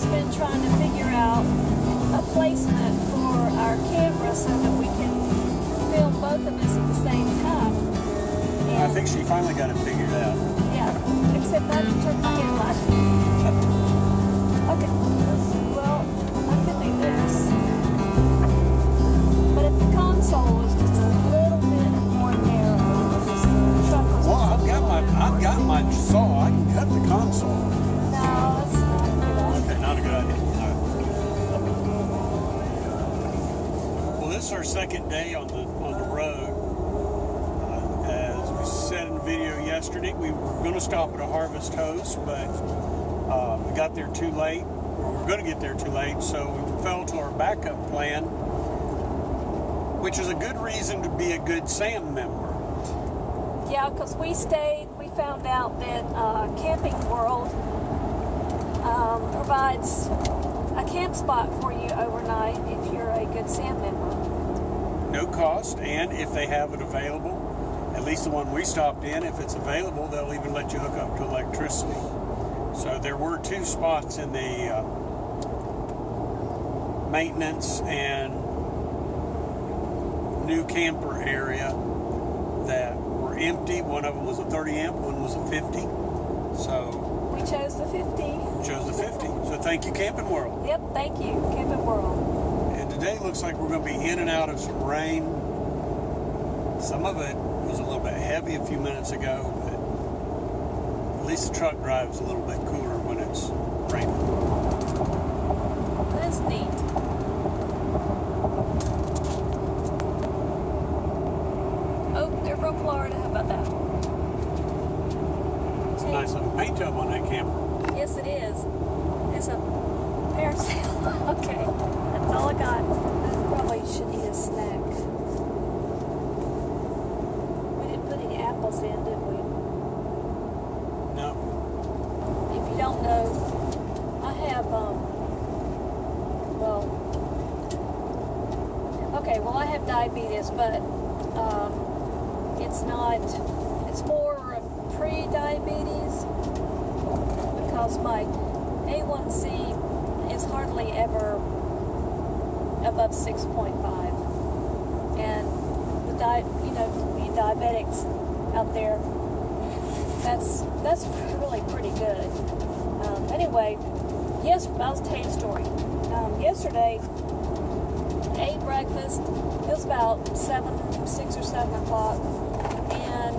just been trying to figure out a placement for our camera so that we can film both of us at the same time. I think she finally got it figured out. Yeah, except I didn't turn my headlight. Okay, well, I could do this. But if the console was just a little bit more narrow, this truck was Well, I've got my saw. I can cut the console. No, that's not a good idea. Okay, not a good idea. No. Well, this is our second day on the road. As we said in the video yesterday, we were going to stop at a Harvest Host, but we got there too late. We were going to get there too late, so we fell to our backup plan, which is a good reason to be a good SAM member. Yeah, because we found out that Camping World provides a camp spot for you overnight if you're a good SAM member. No cost, and if they have it available, at least the one we stopped in, if it's available, they'll even let you hook up to electricity. So there were 2 spots in the maintenance and new camper area that were empty. One of them was a 30 amp, one was a 50. So We chose the 50. chose the 50. So thank you, Camping World. Yep, thank you, Camping World. And today looks like we're going to be in and out of some rain. Some of it was a little bit heavy a few minutes ago, but at least the truck drives a little bit cooler when it's raining. That's neat. Oh, they're from Florida. How about that? It's a nice little paint job on that camper. Yes, it is. It's a parasail. Okay, that's all I got. Probably should eat a snack. We didn't put any apples in, did we? No. If you don't know, I have, I have diabetes, but it's more of pre-diabetes because my A1C is hardly ever above 6.5. And the diabetics out there, that's really pretty good. Anyway, yes, I'll tell you a story. Yesterday, ate breakfast. It was about 6 or 7 o'clock, and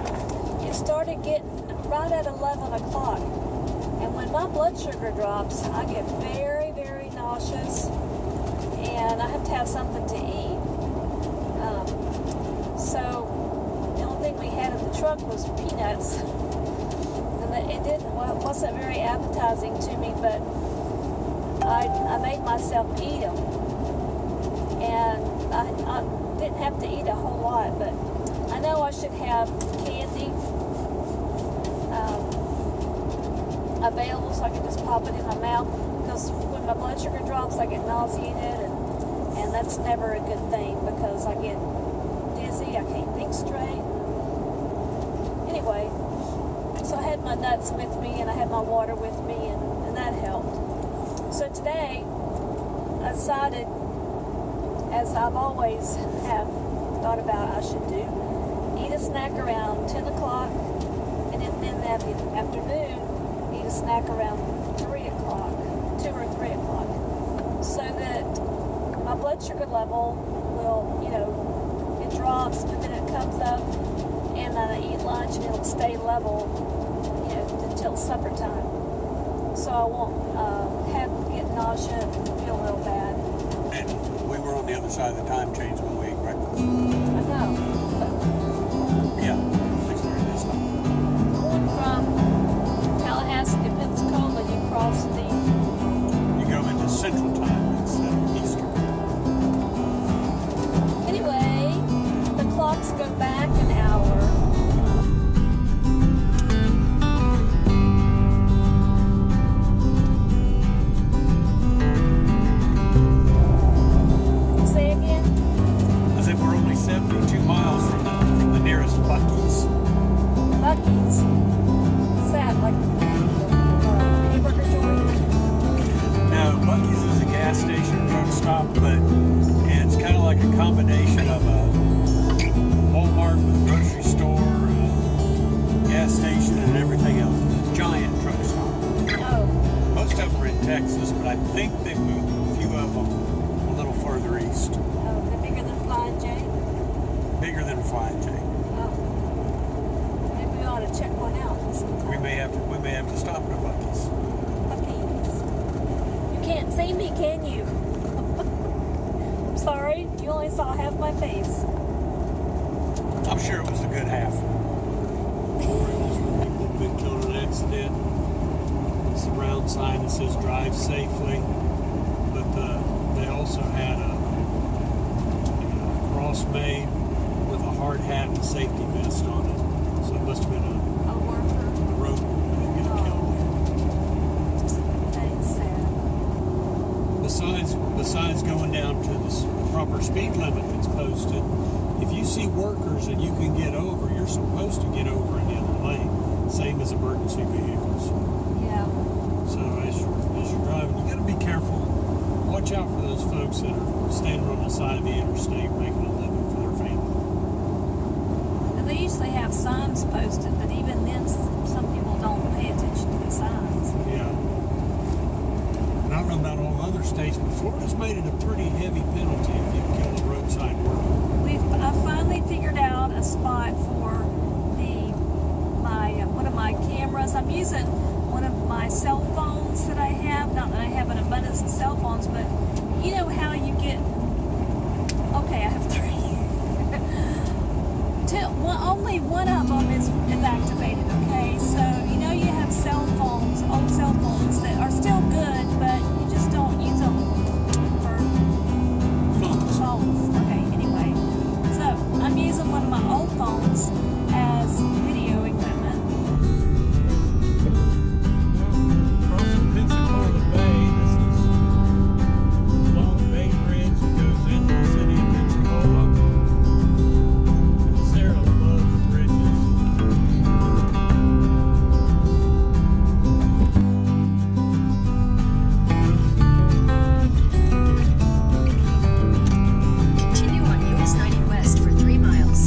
it started getting right at 11 o'clock. And when my blood sugar drops, I get very, very nauseous, and I have to have something to eat. So the only thing we had in the truck was peanuts, and it wasn't very appetizing to me, but I made myself eat them, and I didn't have to eat a whole lot, but I know I should have candy available so I can just pop it in my mouth, because when my blood sugar drops I get nauseated, and that's never a good thing because I get dizzy, I can't think straight. Anyway, so I had my nuts with me and I had my water with me, and that helped. So today I decided, as I've always have thought about I should do, eat a snack around 10 o'clock, and then in the afternoon eat a snack around 3 o'clock, 2 or 3 o'clock, so that my blood sugar level will, it drops, but then it comes up, and I eat lunch and it'll stay level, until supper time. So I won't get nausea and feel real bad. And we were on the other side of the time change when we ate breakfast. I know. Yeah, 6:30 this time. Going from Tallahassee to Pensacola, you cross You go into Central Time instead of Eastern. Anyway, the clocks go back an hour. Say again? I said we're only 72 miles from the nearest Buc-ee's. Buc-ee's. What's that? Like hamburger joint? No, shop, but it's kind of like a combination of a Walmart with a grocery store, a gas station, and everything else. It's a giant truck stop. Oh. Most of them are in Texas, but I think they moved a few of them a little further east. Oh, they're bigger than Flying J? Bigger than a Flying J. Oh. Maybe we ought to check one out sometime. We may have to stop at a Buc-ee's. Buc-ee's. You can't see me, can you? I'm sorry, you only saw half my face. I'm sure it was a good half. Been killed in an accident. It's a round sign that says drive safely, but they also had a cross made with a hard hat and a safety vest on it. So it must have been a worker. A road worker that got killed there. That's sad. Besides going down to the proper speed limit that's posted, if you see workers and you can get over, you're supposed to get over in the other lane, same as emergency vehicles. Yeah. So as you're driving, you got to be careful. Watch out for those folks that are standing on the side of the interstate making a living for their family. And they usually have signs posted, but even then, some people don't pay attention to the signs. Yeah. And I don't know about all other states, but Florida's made it a pretty heavy penalty if you kill a roadside worker. I finally figured out a spot for one of my cameras. I'm using one of my cell phones that I have. Not that I have an abundance of cell phones, but you know how you get. Okay, I have three. Only one of them is activated. Okay, so you know you have cell phones, old cell phones that are still good, but you just don't use them for phones. Okay, anyway. So, I'm using one of my old phones as video equipment. Crossing Pensacola Bay, this is Long Bay Bridge that goes into the city of Pensacola. And Sarah loves bridges. Continue on US 90 West for 3 miles.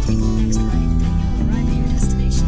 Take the next right, then you'll arrive at your destination.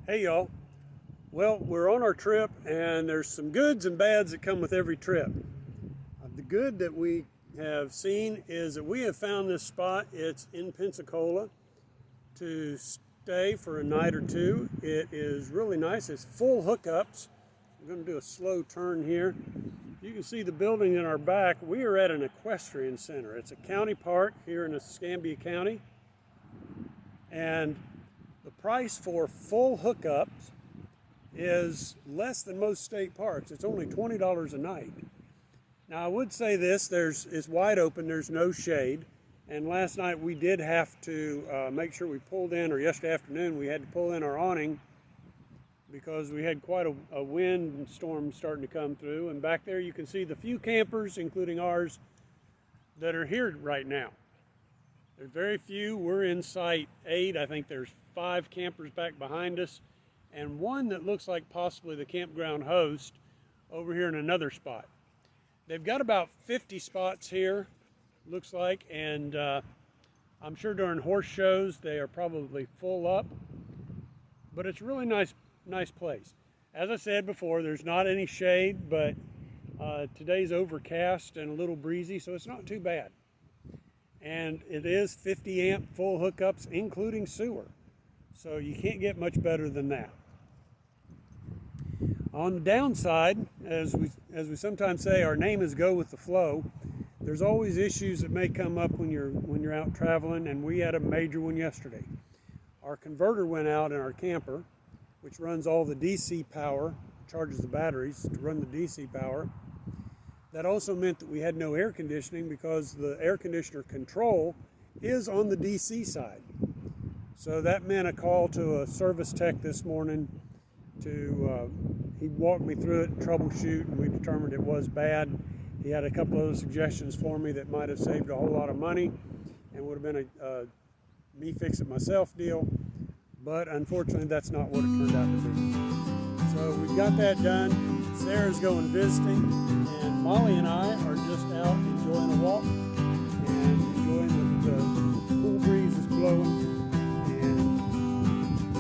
Hey y'all. Well, we're on our trip and there's some goods and bads that come with every trip. The good that we have seen is that we have found this spot. It's in Pensacola to stay for a night or two. It is really nice. It's full hookups. I'm going to do a slow turn here. You can see the building in our back. We are at an equestrian center. It's a county park here in Escambia County. And the price for full hookups is less than most state parks. It's only $20 a night. Now I would say this, it's wide open, there's no shade. And last night we did have to make sure we pulled in, or yesterday afternoon we had to pull in our awning because we had quite a wind storm starting to come through. And back there you can see the few campers, including ours, that are here right now. There's very few. We're in site 8. I think there's 5 campers back behind us, and one that looks like possibly the campground host over here in another spot. They've got about 50 spots here, looks like, and I'm sure during horse shows they are probably full up, but it's a really nice place. As I said before, there's not any shade, but today's overcast and a little breezy, so it's not too bad. And it is 50 amp full hookups, including sewer. So you can't get much better than that. On the downside, as we sometimes say, our name is go with the flow. There's always issues that may come up when you're out traveling, and we had a major one yesterday. Our converter went out in our camper, which runs all the DC power, charges the batteries to run the DC power. That also meant that we had no air conditioning because the air conditioner control is on the DC side. So that meant a call to a service tech this morning he walked me through it and troubleshoot, and we determined it was bad. He had a couple of other suggestions for me that might have saved a whole lot of money and would have been a me fix it myself deal, but unfortunately that's not what it turned out to be. So we've got that done. Sarah's going visiting, and Molly and I are just out enjoying a walk and enjoying the cool breezes blowing and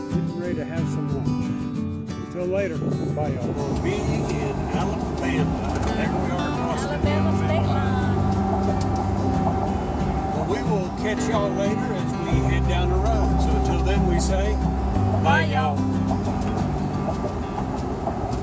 getting ready to have some lunch. Until later, bye y'all. We'll be in Alabama. There we are across Alabama state line. Well, we will catch y'all later as we head down the road. So until then we say, bye y'all.